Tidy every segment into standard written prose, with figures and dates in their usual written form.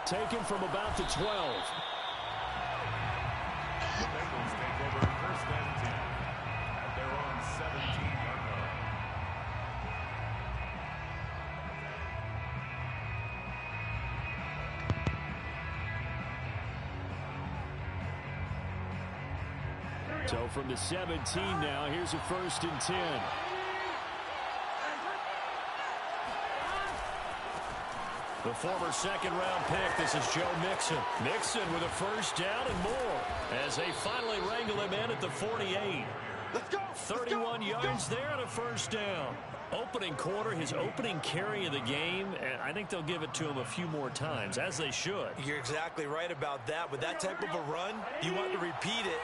taken from about the 12. The Bengals take over first and 10 at their own 17-yard line. So from the 17 now, here's a first and 10. The former second-round pick, this is Joe Mixon. Mixon with a first down and more as they finally wrangle him in at the 48. Let's go. 31 yards there and a first down. Opening quarter, his opening carry of the game, and I think they'll give it to him a few more times, as they should. You're exactly right about that. With that type of a run, you want to repeat it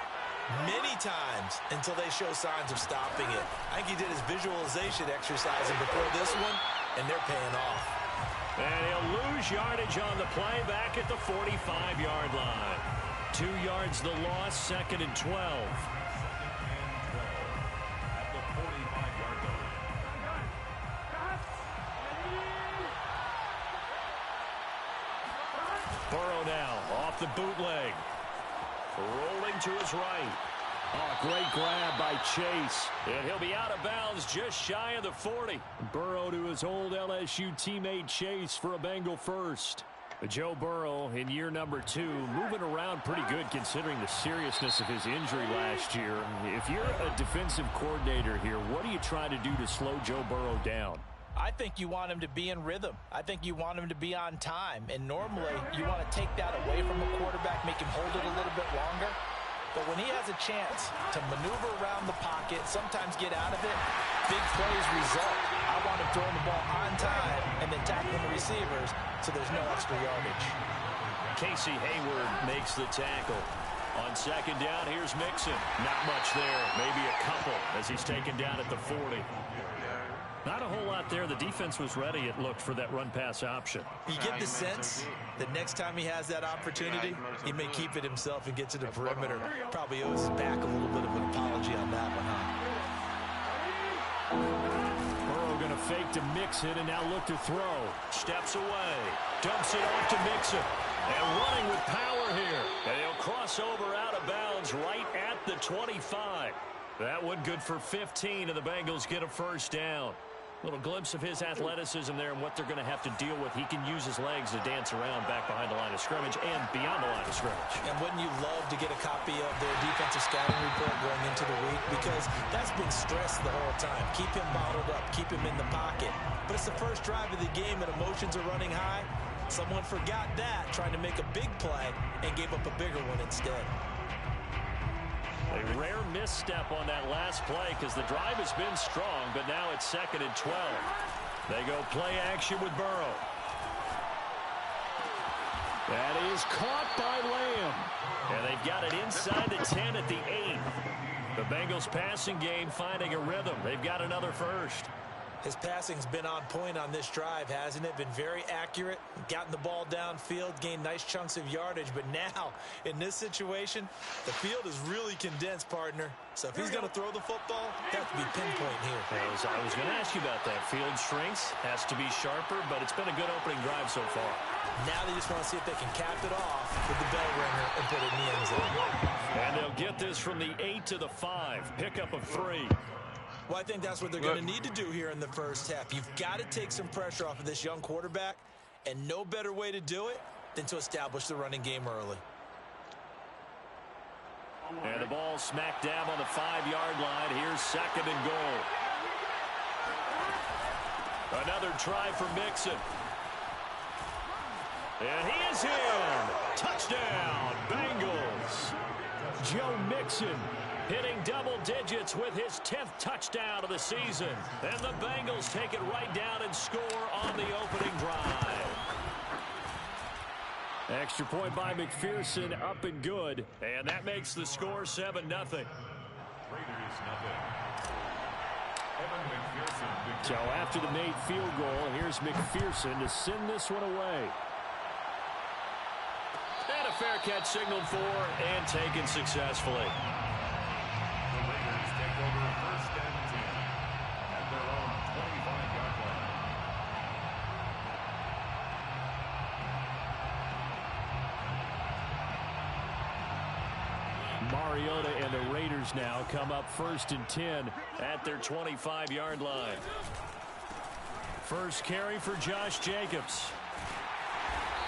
many times until they show signs of stopping it. I think he did his visualization exercising before this one, and they're paying off. And he'll lose yardage on the play back at the 45-yard line. 2 yards the loss, second and 12. At the 45-yard line. Burrow now off the bootleg. Rolling to his right. Oh, great grab by Chase. And he'll be out of bounds just shy of the 40. Burrow to his old LSU teammate Chase for a Bengal first. Joe Burrow in year number 2, moving around pretty good considering the seriousness of his injury last year. If you're a defensive coordinator here, what do you try to do to slow Joe Burrow down? I think you want him to be in rhythm. I think you want him to be on time. And normally, you want to take that away from a quarterback, make him hold it a little bit longer. But when he has a chance to maneuver around the pocket, sometimes get out of it, big plays result. I want him throwing the ball on time and then tackling the receivers so there's no extra yardage. Casey Hayward makes the tackle. On second down, here's Mixon. Not much there, maybe a couple as he's taken down at the 40. Not a whole lot there. The defense was ready, it looked, for that run-pass option. You get the sense that next time he has that opportunity, he may keep it himself and get to the perimeter. Probably owes his back a little bit of an apology on that one, huh? Burrow going to fake to Mixon and now look to throw. Steps away. Dumps it off to Mixon. And running with power here. And he'll cross over out of bounds right at the 25. That one good for 15, and the Bengals get a first down. Little glimpse of his athleticism there and what they're going to have to deal with. He can use his legs to dance around back behind the line of scrimmage and beyond the line of scrimmage. And wouldn't you love to get a copy of their defensive scouting report going into the week? Because that's been stressed the whole time. Keep him bottled up. Keep him in the pocket. But it's the first drive of the game and emotions are running high. Someone forgot that, trying to make a big play, and gave up a bigger one instead. A rare misstep on that last play because the drive has been strong, but now it's second and 12. They go play action with Burrow. That is caught by Lamb. And they've got it inside the 10 at the 8. The Bengals passing game finding a rhythm. They've got another first. His passing's been on point on this drive, hasn't it? Been very accurate, gotten the ball downfield, gained nice chunks of yardage. But now, in this situation, the field is really condensed, partner. So if he's going to throw the football, that has to be pinpoint here. I was going to ask you about that. Field shrinks, has to be sharper, but it's been a good opening drive so far. Now they just want to see if they can cap it off with the bell ringer and put it in the end zone. And they'll get this from the 8 to the 5. Pickup of 3. Well, I think that's what they're going to need to do here in the first half. You've got to take some pressure off of this young quarterback, and no better way to do it than to establish the running game early. And the ball smack dab on the 5-yard line. Here's second and goal. Another try for Mixon. And he is in. Touchdown, Bengals. Joe Mixon hitting double digits with his 10th touchdown of the season. And the Bengals take it right down and score on the opening drive. Extra point by McPherson, up and good. And that makes the score 7-0. Raiders nothing. Evan McPherson. So after the made field goal, here's McPherson to send this one away. And a fair catch signaled for and taken successfully. The Raiders take over first and 10 at their own 25-yard line. Mariota and the Raiders now come up 1st and 10 at their 25-yard line. First carry for Josh Jacobs.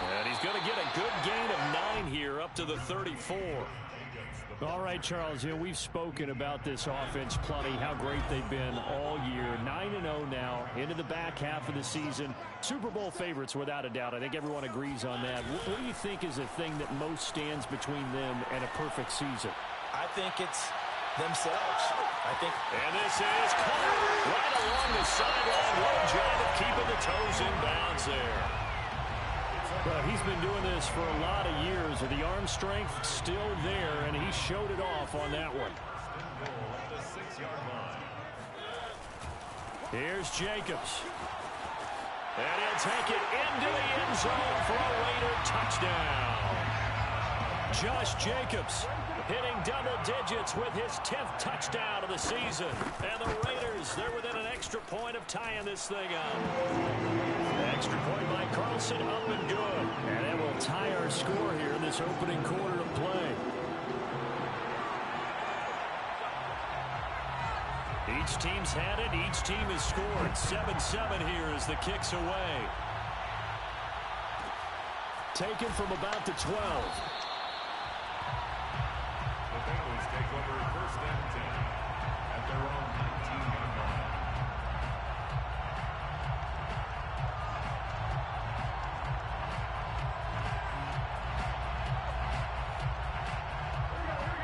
And he's going to get a good gain of 9 here up to the 34. All right, Charles, we've spoken about this offense plenty, how great they've been all year. 9-0 now, into the back half of the season. Super Bowl favorites, without a doubt. I think everyone agrees on that. What do you think is the thing that most stands between them and a perfect season? I think it's themselves. And this is caught right along the sideline. What a job of keeping the toes in bounds there. Well, he's been doing this for a lot of years. The arm strength still there, and he showed it off on that one. Here's Jacobs. And he'll take it into the end zone for a Raider touchdown. Josh Jacobs hitting double digits with his 10th touchdown of the season. And the Raiders, they're within an extra point of tying this thing up. Extra point by Carlson, up and good. And that will tie our score here in this opening quarter of play. Each team's had it. Each team has scored. 7-7 here as the kick's away. Taken from about the 12. The Bengals take over 1st and 10 at their own 19-yard line.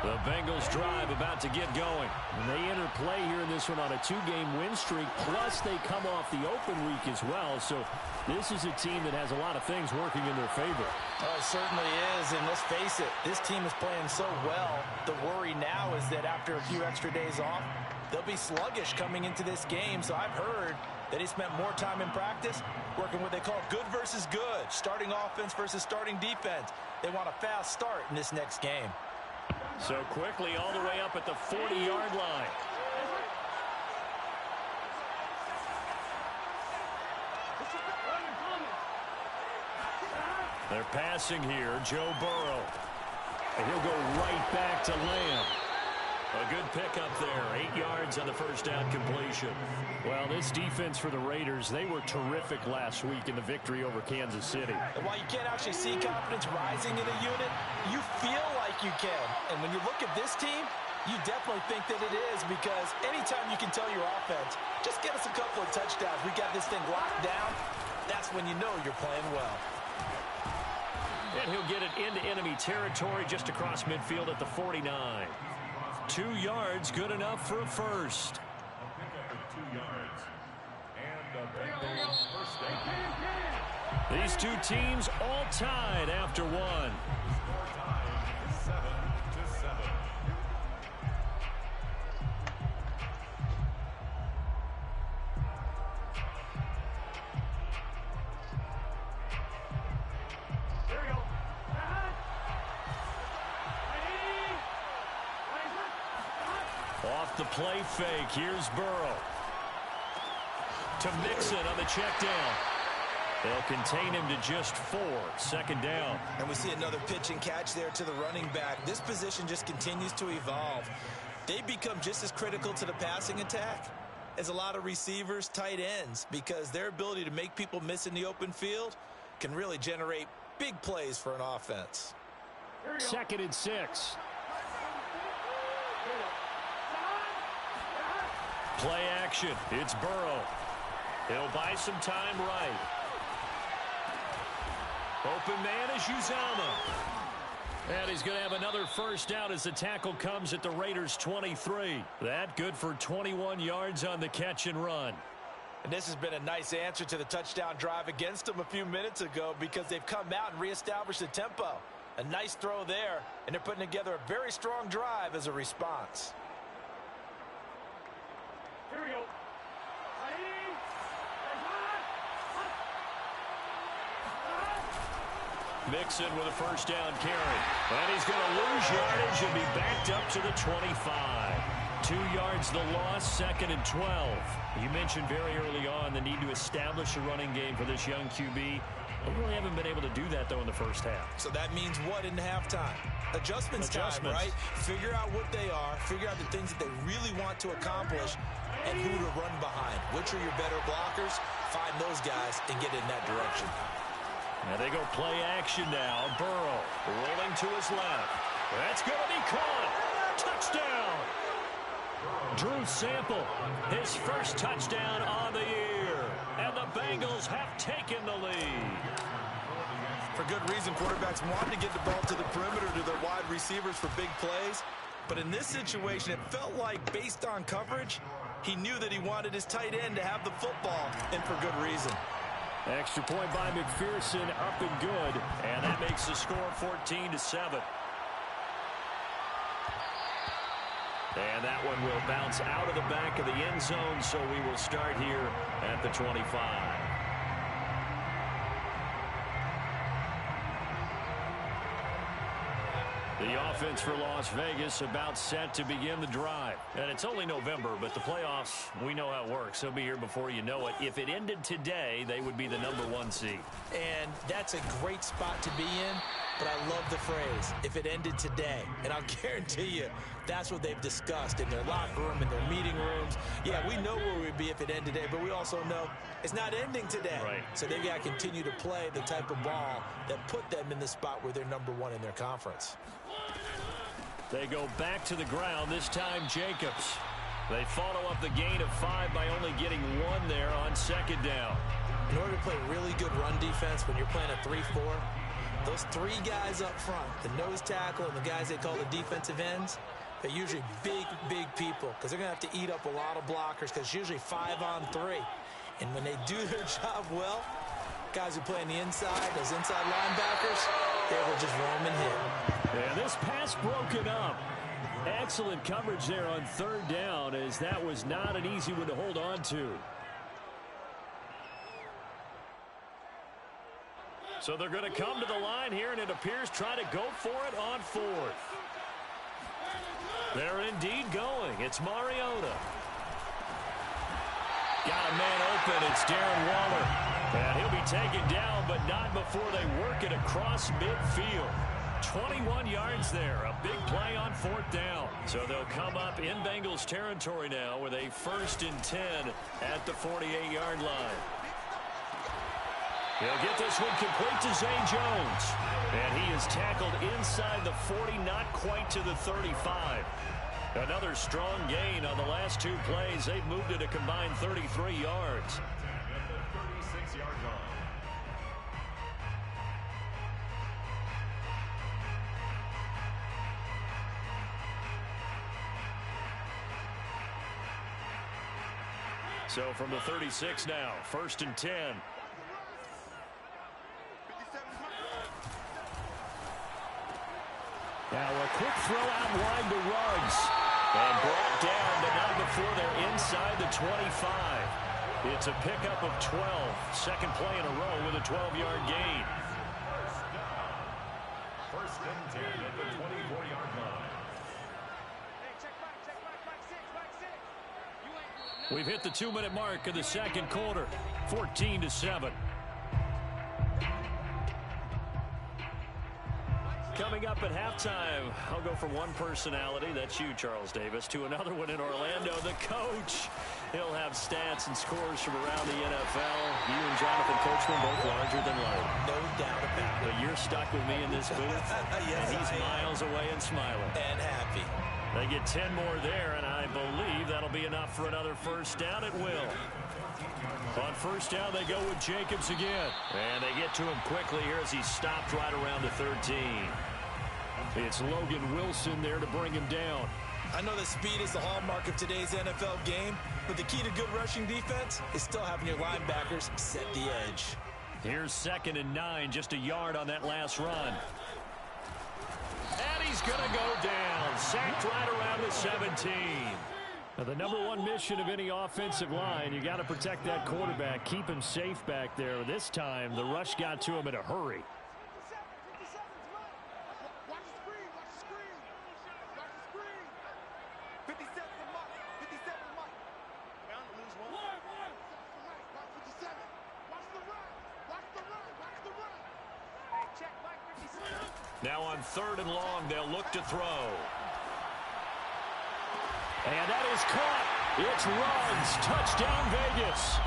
The Bengals drive about to get going. And they enter play here in this one on a 2-game win streak, plus they come off the open week as well. So this is a team that has a lot of things working in their favor. Oh, it certainly is, and let's face it, this team is playing so well. The worry now is that after a few extra days off, they'll be sluggish coming into this game. So I've heard that he spent more time in practice working what they call good versus good, starting offense versus starting defense. They want a fast start in this next game. So quickly all the way up at the 40-yard line. They're passing here, Joe Burrow. And he'll go right back to Lamb. A good pickup there, 8 yards on the first down completion. Well, this defense for the Raiders, they were terrific last week in the victory over Kansas City. And while you can't actually see confidence rising in a unit, you feel like you can. And when you look at this team, you definitely think that it is, because anytime you can tell your offense, just get us a couple of touchdowns, we got this thing locked down, that's when you know you're playing well. And he'll get it into enemy territory just across midfield at the 49. 2 yards, good enough for a first. A pickup of 2 yards. And the Bengals 1st and 10. These two teams all tied after one. Score tied 7-7. Off the play fake, here's Burrow. To Mixon on the check down. They'll contain him to just 4, 2nd down. And we see another pitch and catch there to the running back. This position just continues to evolve. They become just as critical to the passing attack as a lot of receivers, tight ends, because their ability to make people miss in the open field can really generate big plays for an offense. 2nd and 6. Play action. It's Burrow. He'll buy some time right. Open man is Uzama. And he's going to have another first down as the tackle comes at the Raiders' 23. That good for 21 yards on the catch and run. And this has been a nice answer to the touchdown drive against them a few minutes ago, because they've come out and reestablished the tempo. A nice throw there, and they're putting together a very strong drive as a response. Here we go. Mixon with a first down carry. And he's going to lose yardage and be backed up to the 25. 2 yards the loss, 2nd and 12. You mentioned very early on the need to establish a running game for this young QB. They really haven't been able to do that, though, in the first half. So that means what in halftime? Adjustments time, right? Figure out what they are, figure out the things that they really want to accomplish, and who to run behind. Which are your better blockers? Find those guys and get in that direction. Now they go play action now. Burrow rolling to his left. That's going to be caught. Touchdown. Drew Sample, his first touchdown on the year. And the Bengals have taken the lead. For good reason, quarterbacks want to get the ball to the perimeter to their wide receivers for big plays. But in this situation, it felt like, based on coverage, he knew that he wanted his tight end to have the football, and for good reason. Extra point by McPherson, up and good. And that makes the score 14-7. And that one will bounce out of the back of the end zone, so we will start here at the 25. The offense for Las Vegas about set to begin the drive. And it's only November, but the playoffs, we know how it works. They'll be here before you know it. If it ended today, they would be the #1 seed. And that's a great spot to be in, but I love the phrase, if it ended today. And I'll guarantee you, that's what they've discussed in their locker room, in their meeting rooms. Yeah, we know where we'd be if it ended today, but we also know it's not ending today. Right. So they've got to continue to play the type of ball that put them in the spot where they're #1 in their conference. They go back to the ground, this time Jacobs. They follow up the gain of 5 by only getting 1 there on second down. In order to play really good run defense when you're playing a 3-4, those 3 guys up front, the nose tackle and the guys they call the defensive ends, they're usually big, big people because they're going to have to eat up a lot of blockers because it's usually 5 on 3. And when they do their job well, guys who play on the inside, those inside linebackers, they will just roam and hit. And this pass broken up. Excellent coverage there on third down, as that was not an easy one to hold on to. So they're going to come to the line here, and it appears try to go for it on 4th. They're indeed going. It's Mariota. Got a man open. It's Darren Waller. And he'll be taken down, but not before they work it across midfield. 21 yards there. A big play on 4th down. So they'll come up in Bengals territory now with a 1st and 10 at the 48-yard line. He'll get this one complete to Zay Jones. And he is tackled inside the 40, not quite to the 35. Another strong gain on the last 2 plays. They've moved it a combined 33 yards. At the 36-yard line. So from the 36 now, 1st and 10. Now a quick throw out wide to Ruggs. And brought down, but not before they're inside the 25. It's a pickup of 12. Second play in a row with a 12-yard gain. First and 10 at the 24-yard line. We've hit the 2-minute mark of the second quarter. 14-7. Coming up at halftime, I'll go from one personality, that's you, Charles Davis, to another one in Orlando, the coach. He'll have stats and scores from around the NFL. You and Jonathan Coachman both larger than life. No doubt about it. But you're stuck with me in this booth, yes, and he's miles away and smiling. And happy. They get 10 more there, and I believe that'll be enough for another first down. It will. On first down, they go with Jacobs again. And they get to him quickly here as he's stopped right around the 13. It's Logan Wilson there to bring him down. I know that speed is the hallmark of today's NFL game, but the key to good rushing defense is still having your linebackers set the edge. Here's 2nd and 9, just a yard on that last run. And he's going to go down, sacked right around the 17. Now, the #1 mission of any offensive line, you got to protect that quarterback, keep him safe back there. This time, the rush got to him in a hurry. Now on 3rd and long, they'll look to throw. And that is caught. It's Ruggs. Touchdown, Vegas.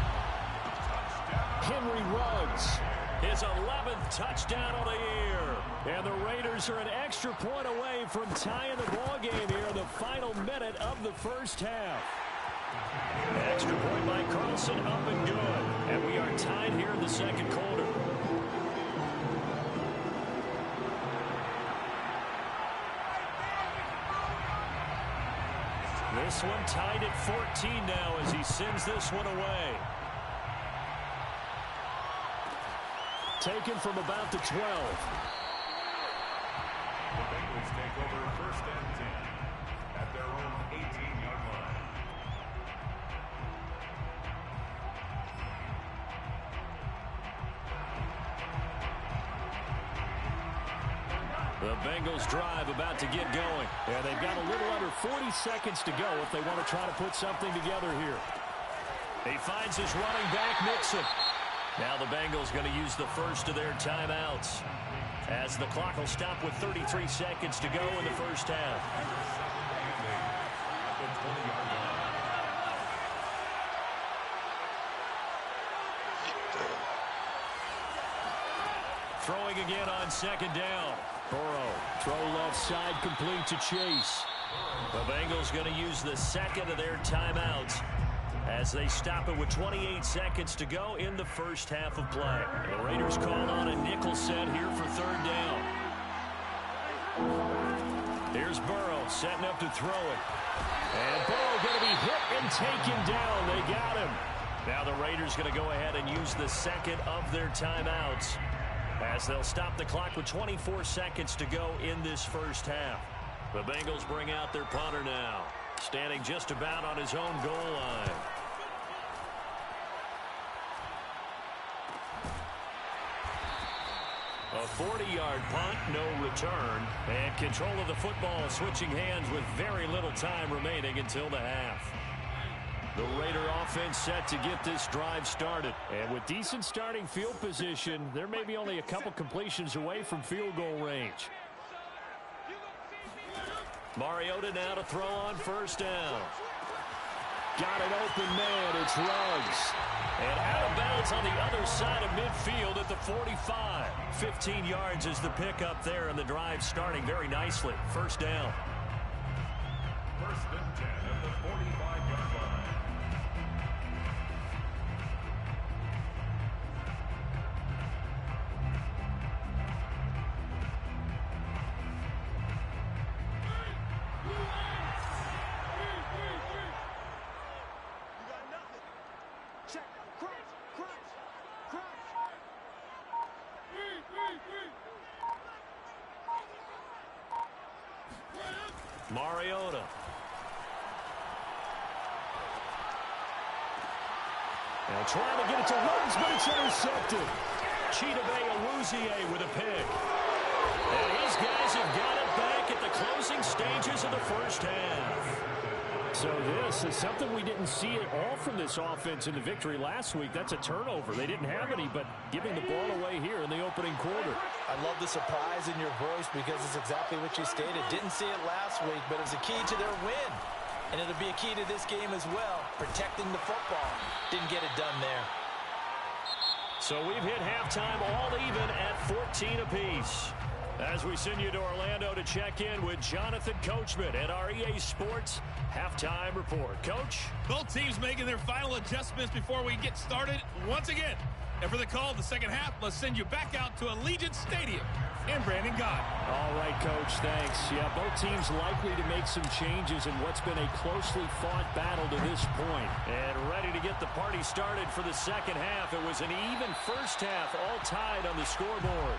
Henry Ruggs. His 11th touchdown of the year. And the Raiders are an extra point away from tying the ballgame here in the final minute of the first half. Extra point by Carlson, up and good. And we are tied here in the second quarter. This one tied at 14 now as he sends this one away. Taken from about the 12. The Bengals take over 1st and 10 at their own 18-yard line. The Bengals drive about to get going. And they've got a little under 40 seconds to go if they want to try to put something together here. He finds his running back, Mixon. Now the Bengals going to use the first of their timeouts, as the clock will stop with 33 seconds to go in the first half. Throwing again on 2nd down. Burrow, throw left side, complete to Chase. The Bengals going to use the second of their timeouts as they stop it with 28 seconds to go in the first half of play. The Raiders call on a nickel set here for 3rd down. Here's Burrow setting up to throw it. And Burrow going to be hit and taken down. They got him. Now the Raiders going to go ahead and use the second of their timeouts as they'll stop the clock with 24 seconds to go in this first half. The Bengals bring out their punter now, standing just about on his own goal line. A 40-yard punt, no return, and control of the football switching hands with very little time remaining until the half. The Raider offense set to get this drive started. And with decent starting field position, there may be only a couple completions away from field goal range. Mariota now to throw on 1st down. Got an open man. It's Ruggs. And out of bounds on the other side of midfield at the 45. 15 yards is the pickup there, and the drive starting very nicely. 1st down. 1st and 10 at the 45-yard line. Mariota. Now trying to get it to Ruggs, but it's intercepted. Chidobe Awuzie with a pick. And his guys have got it back at the closing stages of the first half. So this is something we didn't see at all from this offense in the victory last week. That's a turnover. They didn't have any, but giving the ball away here in the opening quarter. I love the surprise in your voice because it's exactly what you stated. Didn't see it last week, but it's a key to their win. And it'll be a key to this game as well, protecting the football. Didn't get it done there. So we've hit halftime all even at 14 apiece. As we send you to Orlando to check in with Jonathan Coachman at our EA Sports Halftime Report. Coach? Both teams making their final adjustments before we get started once again. And for the call of the second half, let's send you back out to Allegiant Stadium in Brandon Gott. All right, Coach, thanks. Yeah, both teams likely to make some changes in what's been a closely fought battle to this point. And ready to get the party started for the second half. It was an even first half, all tied on the scoreboard.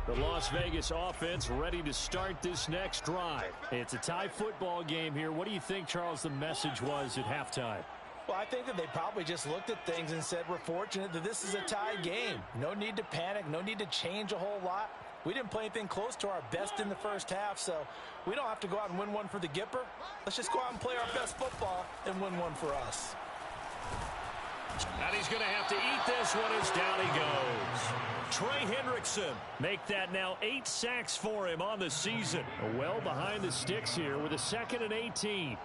The Las Vegas offense ready to start this next drive. It's a tie football game here. What do you think, Charles, the message was at halftime? Well, I think that they probably just looked at things and said, we're fortunate that this is a tie game. No need to panic, no need to change a whole lot. We didn't play anything close to our best in the first half, so we don't have to go out and win one for the Gipper. Let's just go out and play our best football and win one for us. And he's going to have to eat this one as down he goes. Trey Hendrickson make that now 8 sacks for him on the season. Well behind the sticks here with a 2nd and 18.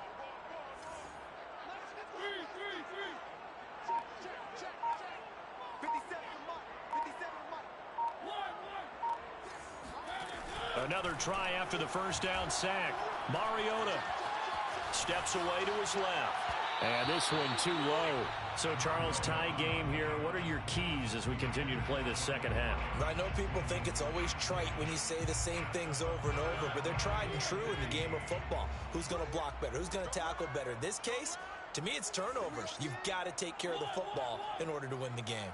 Another try after the first down sack. Mariota steps away to his left. And this one too low. So, Charles, tie game here. What are your keys as we continue to play this second half? I know people think it's always trite when you say the same things over and over, but they're tried and true in the game of football. Who's going to block better? Who's going to tackle better? In this case, to me, it's turnovers. You've got to take care of the football in order to win the game.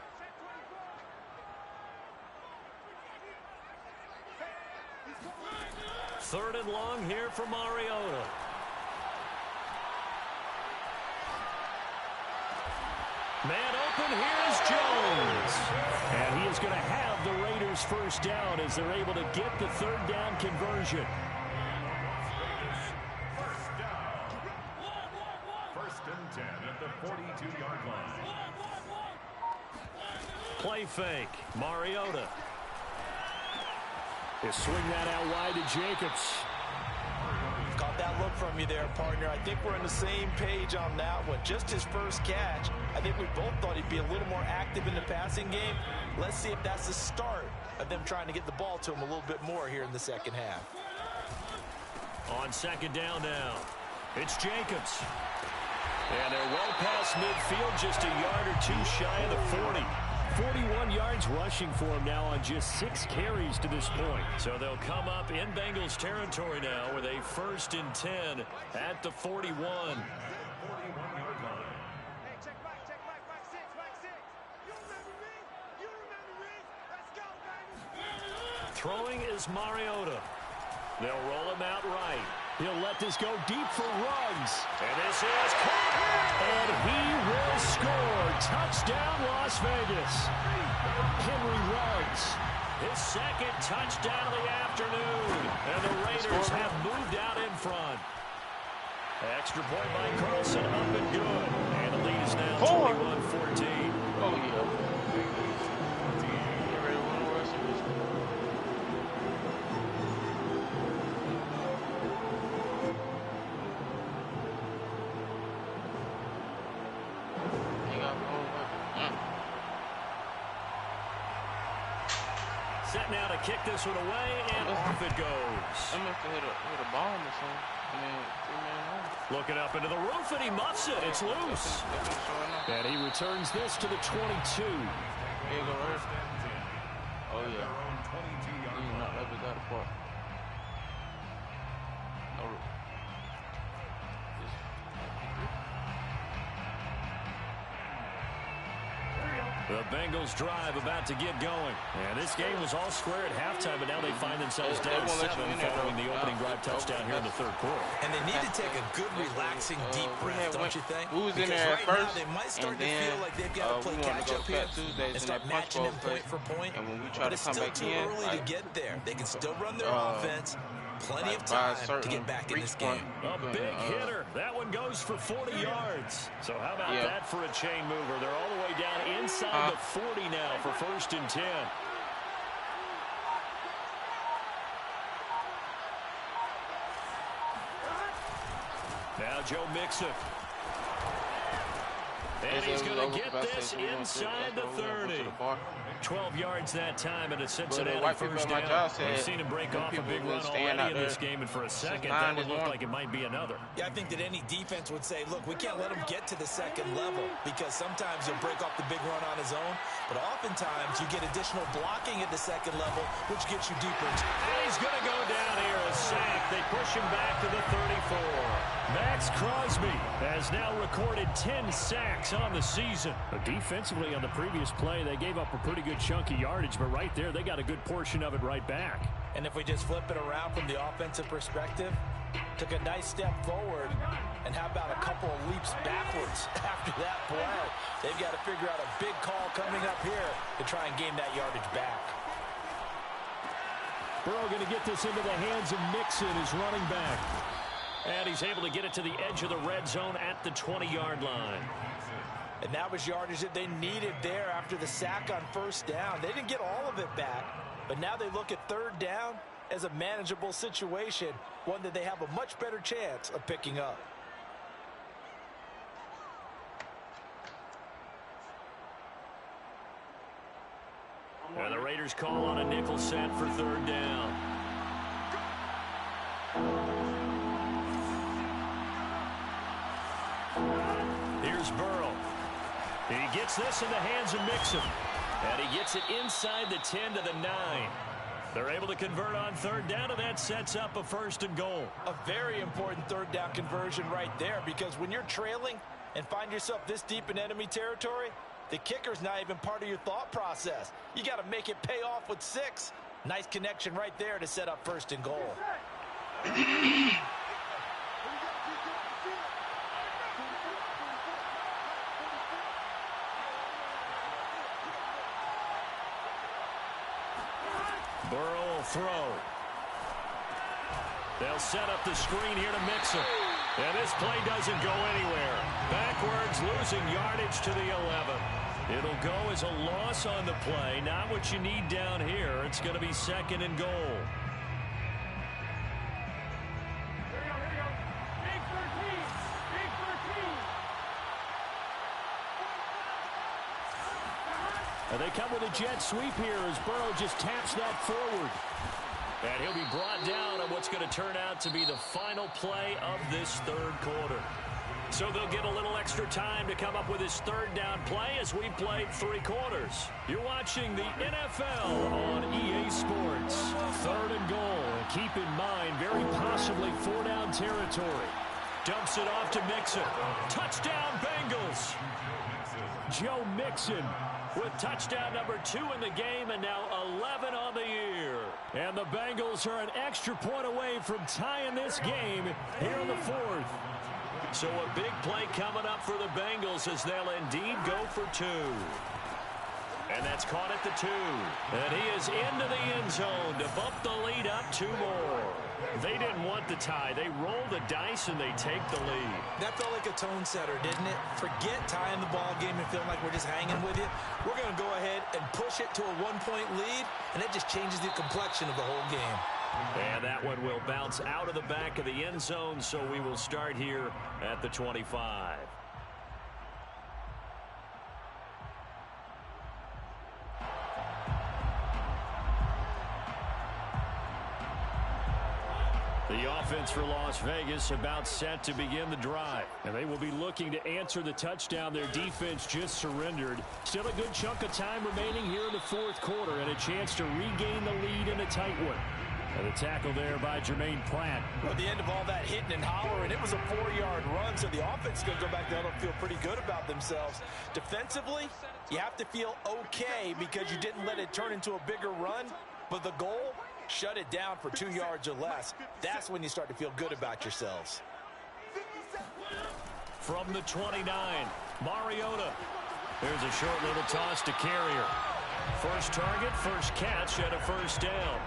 Third and long here for Mariota. Man open, here's Jones. And he is going to have the Raiders first down as they're able to get the third down conversion. First and 10 at the 42-yard line. Play fake. Mariota. He'll swing that out wide to Jacobs. Caught that look from you there, partner. I think we're on the same page on that one. Just his first catch. I think we both thought he'd be a little more active in the passing game. Let's see if that's the start of them trying to get the ball to him a little bit more here in the second half. On second down now, it's Jacobs. And they're well past midfield, just a yard or two shy of the 40. 41 yards rushing for him now on just 6 carries to this point. So they'll come up in Bengals territory now with a 1st and 10 at the 41. Throwing is Mariota. They'll roll him out right. He'll let this go deep for Ruggs. And this is caught. And he will score. Touchdown, Las Vegas. Henry Ruggs. His 2nd touchdown of the afternoon. And the Raiders have moved out in front. Extra point by Carlson, up and good. And the lead is now 21-14. Oh, yeah. Set now to kick this one away, and off it goes. I must have hit a bomb or something. I mean, 3-man. Looking up into the roof, and he muffs it. It's loose. And he returns this to the 22. Here you go, right? Oh, yeah. He's not like we got a part. No. The Bengals drive about to get going. And this game was all square at halftime, but now they find themselves down 7 following the opening drive touchdown here in the third quarter. And they need to take a good, relaxing, deep breath, don't you think? We was in there at right first, now, they might start to feel like they've got to play catch-up here and start matching them point for point. And when we try but to come back in, it's still too early to get there. They can still run their offense. Plenty of time to get back in this game. A big hitter. That one goes for 40 yards. So how about that for a chain mover? They're all the way down inside the 40 now for 1st and 10. Now Joe Mixon. And he's going to get this inside the 30. 12 yards that time, and a Cincinnati first down. We've seen him break off a big run already in this game, and for a second, that would look like it might be another. Yeah, I think that any defense would say, look, we can't let him get to the second level because sometimes he'll break off the big run on his own, but oftentimes you get additional blocking at the second level, which gets you deeper. And he's going to go down here, a sack. They push him back to the 34. Max Crosby has now recorded 10 sacks on the season. But defensively on the previous play, they gave up a pretty good chunk of yardage, but right there, they got a good portion of it right back. And if we just flip it around from the offensive perspective, took a nice step forward, and how about a couple of leaps backwards after that play? They've got to figure out a big call coming up here to try and gain that yardage back. Burrow going to get this into the hands of Mixon, his running back. And he's able to get it to the edge of the red zone at the 20-yard line. And that was yardage that they needed there after the sack on first down. They didn't get all of it back, but now they look at third down as a manageable situation, one that they have a much better chance of picking up. And the Raiders call on a nickel set for third down. Here's Burrow. He gets this in the hands of Mixon. And he gets it inside the 10 to the 9. They're able to convert on third down, and that sets up a 1st and goal. A very important third down conversion right there, because when you're trailing and find yourself this deep in enemy territory, the kicker's not even part of your thought process. You got to make it pay off with 6. Nice connection right there to set up 1st and goal. Burrow will throw. They'll set up the screen here to Mixon. And this play doesn't go anywhere. Backwards, losing yardage to the 11. It'll go as a loss on the play. Not what you need down here. It's going to be 2nd and goal. And they come with a jet sweep here as Burrow just taps that forward. And he'll be brought down on what's going to turn out to be the final play of this third quarter. So they'll get a little extra time to come up with his third down play as we played 3 quarters. You're watching the NFL on EA Sports. 3rd and goal. And keep in mind, very possibly 4-down territory. Dumps it off to Mixon. Touchdown, Bengals. Joe Mixon with touchdown number 2 in the game, and now 11 on the year. And the Bengals are an extra point away from tying this game here in the 4th. So a big play coming up for the Bengals as they'll indeed go for 2. And that's caught at the 2. And he is into the end zone to bump the lead up 2 more. They didn't want the tie. They roll the dice and they take the lead. That felt like a tone setter, didn't it? Forget tying the ball game and feeling like we're just hanging with you. We're going to go ahead and push it to a 1-point lead, and that just changes the complexion of the whole game. And that one will bounce out of the back of the end zone, so we will start here at the 25. The offense for Las Vegas about set to begin the drive. And they will be looking to answer the touchdown their defense just surrendered. Still a good chunk of time remaining here in the 4th quarter and a chance to regain the lead in a tight one. And the tackle there by Jermaine Pratt. Well, at the end of all that hitting and hollering, it was a 4-yard run, so the offense is going to go back there and feel pretty good about themselves. Defensively, you have to feel okay because you didn't let it turn into a bigger run, but the goal, shut it down for 2 yards or less. That's when you start to feel good about yourselves. From the 29, Mariota. There's a short little toss to Carrier. First target, first catch, and a 1st down.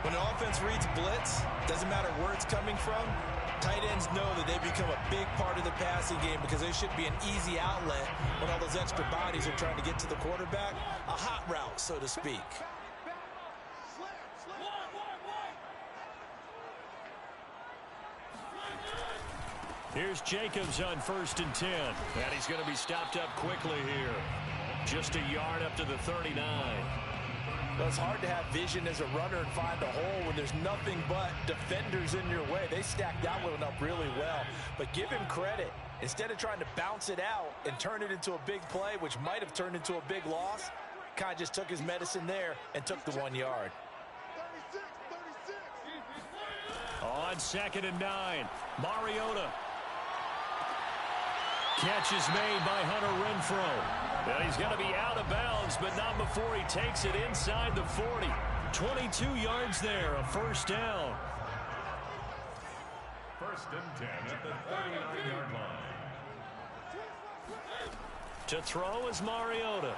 When an offense reads blitz, doesn't matter where it's coming from, tight ends know that they become a big part of the passing game because they should be an easy outlet when all those extra bodies are trying to get to the quarterback. A hot route, so to speak. Here's Jacobs on 1st and 10. And he's going to be stopped up quickly here. Just a yard up to the 39. Well, it's hard to have vision as a runner and find a hole when there's nothing but defenders in your way. They stacked that one up really well. But give him credit. Instead of trying to bounce it out and turn it into a big play, which might have turned into a big loss, kind of just took his medicine there and took the 1 yard. On 2nd and 9, Mariota. Catch is made by Hunter Renfrow. And he's going to be out of bounds, but not before he takes it inside the 40. 22 yards there, a 1st down. 1st and 10 at the 39-yard line. To throw is Mariota.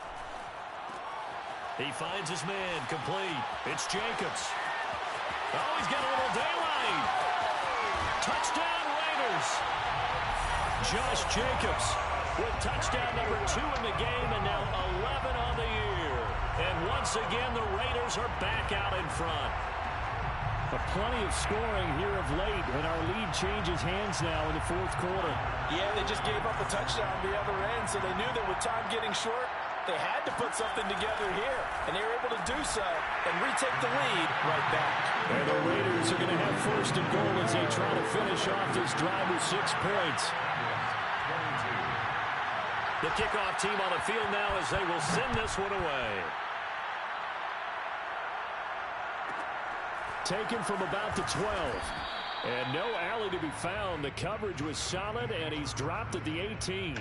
He finds his man complete. It's Jacobs. Oh, he's got a little daylight. Touchdown, Raiders. Josh Jacobs with touchdown number 2 in the game, and now 11 on the year. And once again, the Raiders are back out in front. Plenty of scoring here of late, and our lead changes hands now in the fourth quarter. Yeah, they just gave up a touchdown on the other end, so they knew that with time getting short, they had to put something together here, and they were able to do so and retake the lead right back. And the Raiders are going to have first and goal as they try to finish off this drive with 6 points. The kickoff team on the field now as they will send this one away. Taken from about the 12. And no alley to be found. The coverage was solid, and he's dropped at the 18.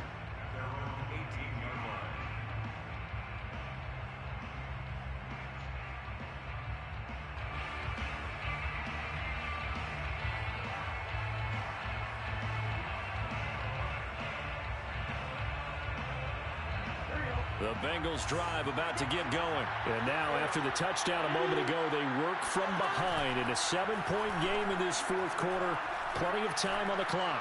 The Bengals drive about to get going. And now, after the touchdown a moment ago, they work from behind in a 7-point game in this fourth quarter. Plenty of time on the clock.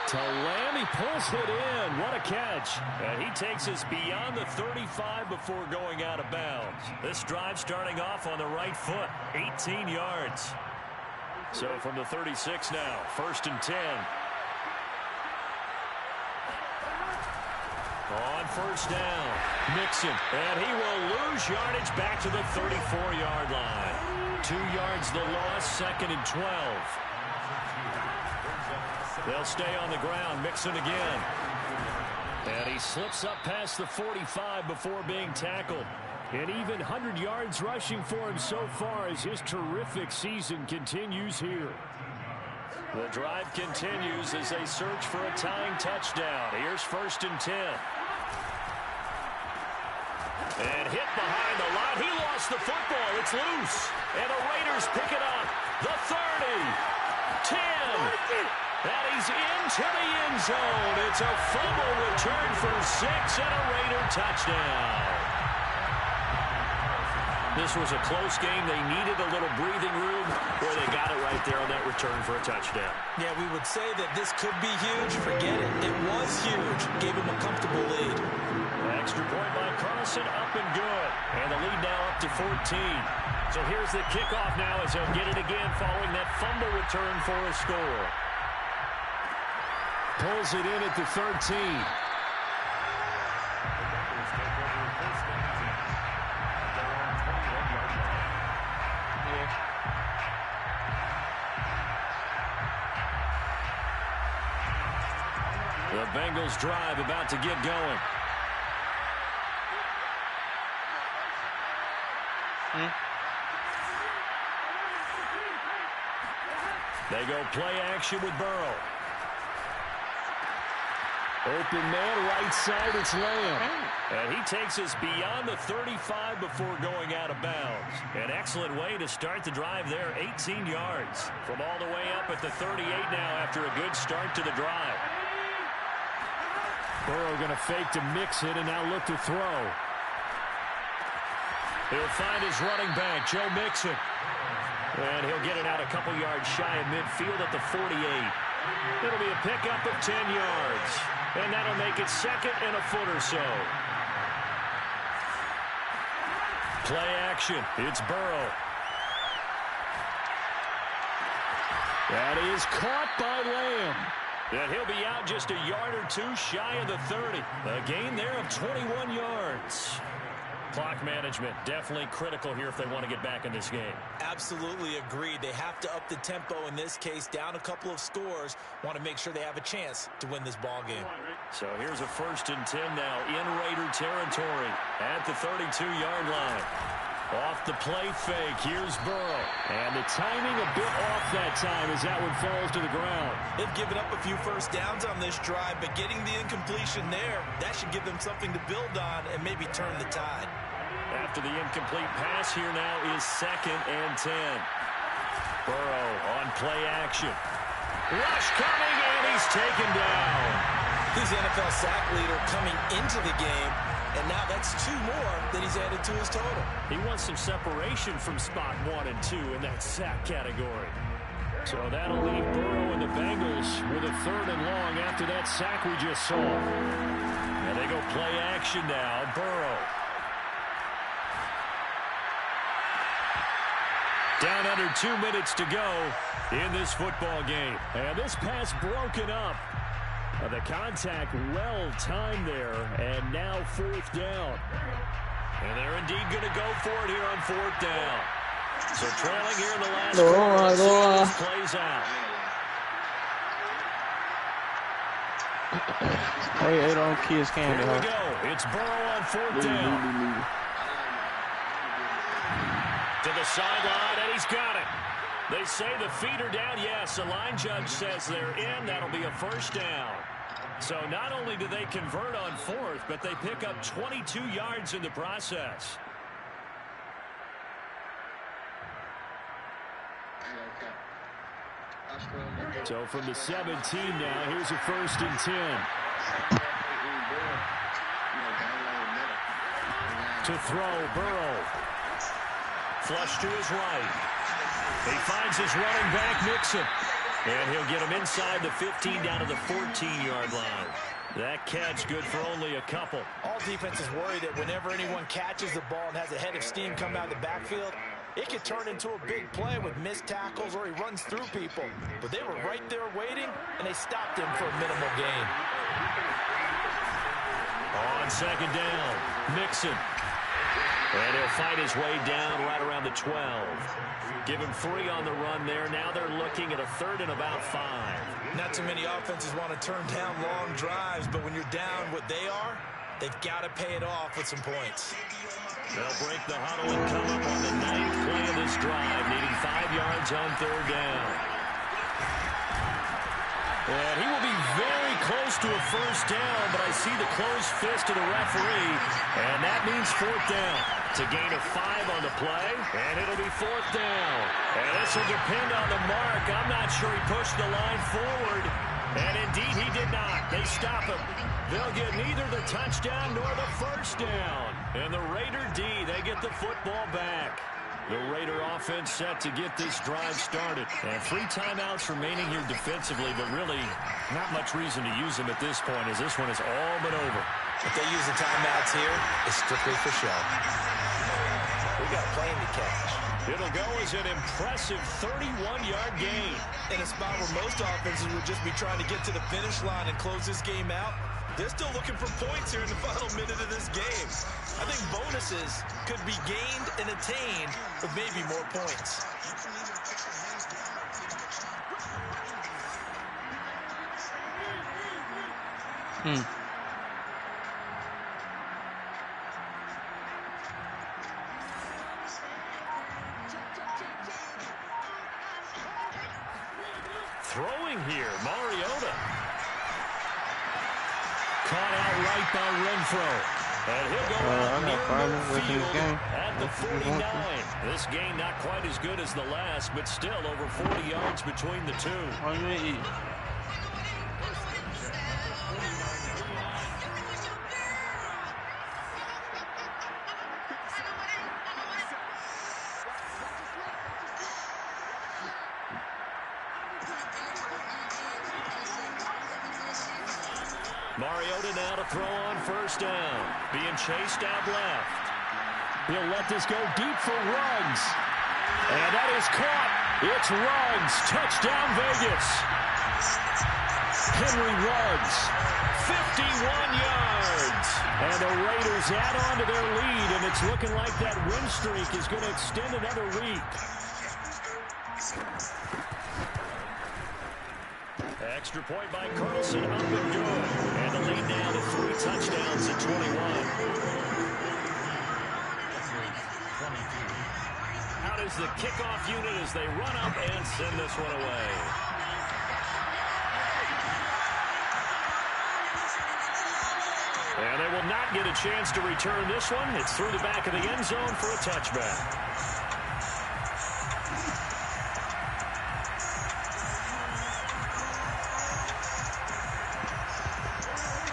To Lamb, he pulls it in. What a catch. And he takes us beyond the 35 before going out of bounds. This drive starting off on the right foot. 18 yards. So from the 36 now, 1st and 10. On first down, Mixon, and he will lose yardage back to the 34-yard line. 2 yards the loss, 2nd and 12. They'll stay on the ground, Mixon again. And he slips up past the 45 before being tackled. And even 100 yards rushing for him so far as his terrific season continues here. The drive continues as they search for a tying touchdown. Here's 1st and 10. And hit behind the line. He lost the football. It's loose. And the Raiders pick it up. The 30. 10. And he's into the end zone. It's a fumble return for 6 and a Raider touchdown. This was a close game. They needed a little breathing room where they got it right there on that return for a touchdown. Yeah, we would say that this could be huge. Forget it. It was huge. Gave him a comfortable lead. Extra point by Carlson, up and good. And the lead now up to 14. So here's the kickoff now as they'll get it again following that fumble return for a score. Pulls it in at the 13. The Bengals drive about to get going. They go play action with Burrow. Open man, right side, it's Lamb. And he takes us beyond the 35 before going out of bounds. An excellent way to start the drive there, 18 yards. From all the way up at the 38 now after a good start to the drive. Burrow going to fake to Mixon and now look to throw. He'll find his running back, Joe Mixon. And he'll get it out a couple yards shy of midfield at the 48. It'll be a pickup of 10 yards. And that'll make it 2nd and a foot or so. Play action. It's Burrow. That is caught by Lamb. And he'll be out just a yard or 2 shy of the 30. A gain there of 21 yards. Clock management definitely critical here if they want to get back in this game. Absolutely agreed. They have to up the tempo in this case, down a couple of scores. Want to make sure they have a chance to win this ball game. So here's a 1st and 10 now in Raider territory at the 32-yard line. Off the play fake, here's Burrow. And the timing a bit off that time as that one falls to the ground. They've given up a few first downs on this drive, but getting the incompletion there, that should give them something to build on and maybe turn the tide. After the incomplete pass, here now is 2nd and 10. Burrow on play action. Rush coming, and he's taken down. He's the NFL sack leader coming into the game. and now that's 2 more that he's added to his total. He wants some separation from spot 1 and 2 in that sack category. So that'll leave Burrow and the Bengals with a 3rd and long after that sack we just saw. And they go play action now. Burrow. Down under 2 minutes to go in this football game. And this pass broken up. The contact well timed there, and now 4th down. And they're indeed going to go for it here on 4th down. So trailing here in the last quarter, let's see how this plays out. Hey, don't kiss candy. Here we go. It's Burrow on 4th down. To the sideline, and he's got it. They say the feet are down. Yes, the line judge says they're in. That'll be a 1st down. So not only do they convert on 4th, but they pick up 22 yards in the process. So from the 17 now, here's a 1st and 10. To throw, Burrow. Flush to his right. He finds his running back, Mixon. And he'll get him inside the 15 down to the 14-yard line. That catch good for only a couple. All defenses worry that whenever anyone catches the ball and has a head of steam come out of the backfield, it could turn into a big play with missed tackles or he runs through people. But they were right there waiting, and they stopped him for a minimal gain. On 2nd down, Mixon. And he'll fight his way down right around the 12. Give him 3 on the run there. Now they're looking at a 3rd and about 5. Not too many offenses want to turn down long drives, but when you're down what they are, they've got to pay it off with some points. They'll break the huddle and come up on the 9th play of this drive, needing 5 yards on 3rd down. And he will be very close to a 1st down, but I see the closed fist of the referee, and that means 4th down. To gain a 5 on the play, and it'll be 4th down. And this will depend on the mark. I'm not sure he pushed the line forward, and indeed he did not. They stop him. They'll get neither the touchdown nor the 1st down. And the Raider D, they get the football back. The Raider offense set to get this drive started. And 3 timeouts remaining here defensively, but really not much reason to use them at this point as this one is all but over. If they use the timeouts here, it's strictly for show. We got a plane to catch. It'll go as an impressive 31-yard gain. In a spot where most offenses would just be trying to get to the finish line and close this game out, they're still looking for points here in the final minute of this game. I think bonuses could be gained and attained with maybe more points. Throwing here, Mariota. Caught out right by Renfro. And he'll go out near midfield at the 49. This game not quite as good as the last, but still over 40 yards between the two. Mariota now to throw on 1st down. Being chased out left. He'll let this go deep for Ruggs. And that is caught. It's Ruggs. Touchdown Vegas. Henry Ruggs. 51 yards. And the Raiders add on to their lead, and it's looking like that win streak is going to extend another week. Extra point by Carlson, up and good. And the lead now to 3 touchdowns at 21. Out is the kickoff unit as they run up and send this one away. And they will not get a chance to return this one. It's through the back of the end zone for a touchback.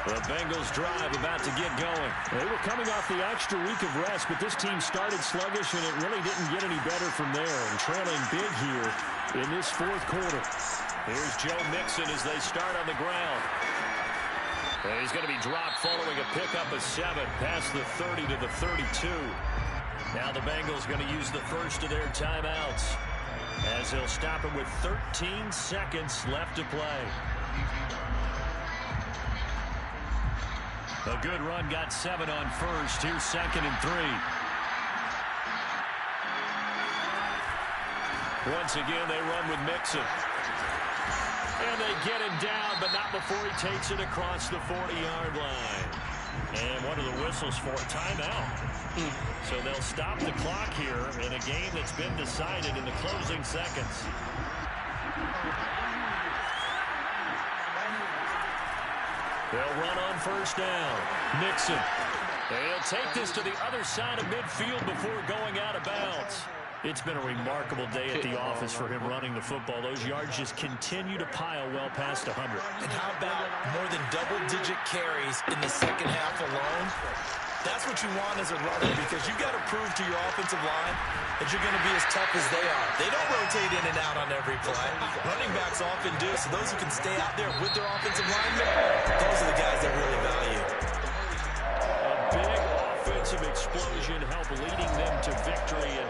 The Bengals drive about to get going. They were coming off the extra week of rest, but this team started sluggish, and it really didn't get any better from there. And trailing big here in this fourth quarter. Here's Joe Mixon as they start on the ground. And he's going to be dropped following a pickup of 7 past the 30 to the 32. Now the Bengals going to use the first of their timeouts as they'll stop it with 13 seconds left to play. A good run, got 7 on first. Here's 2nd and 3. Once again, they run with Mixon. And they get him down, but not before he takes it across the 40-yard line. And what are the whistles for? Timeout. So they'll stop the clock here in a game that's been decided in the closing seconds. They'll run on first down. Mixon. They'll take this to the other side of midfield before going out of bounds. It's been a remarkable day at the office for him running the football. Those yards just continue to pile well past 100. And how about more than double-digit carries in the second half alone? That's what you want as a runner, because you've got to prove to your offensive line that you're going to be as tough as they are. They don't rotate in and out on every play. Running backs often do, so those who can stay out there with their offensive linemen, those are the guys that really value. A big offensive explosion help leading them to victory. And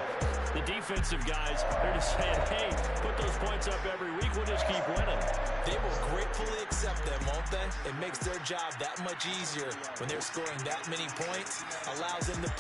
the defensive guys, they're just saying, hey, put those points up every week, we'll just keep winning. They will gratefully accept them, won't they? It makes their job that much easier when they're scoring that many points, allows them to play.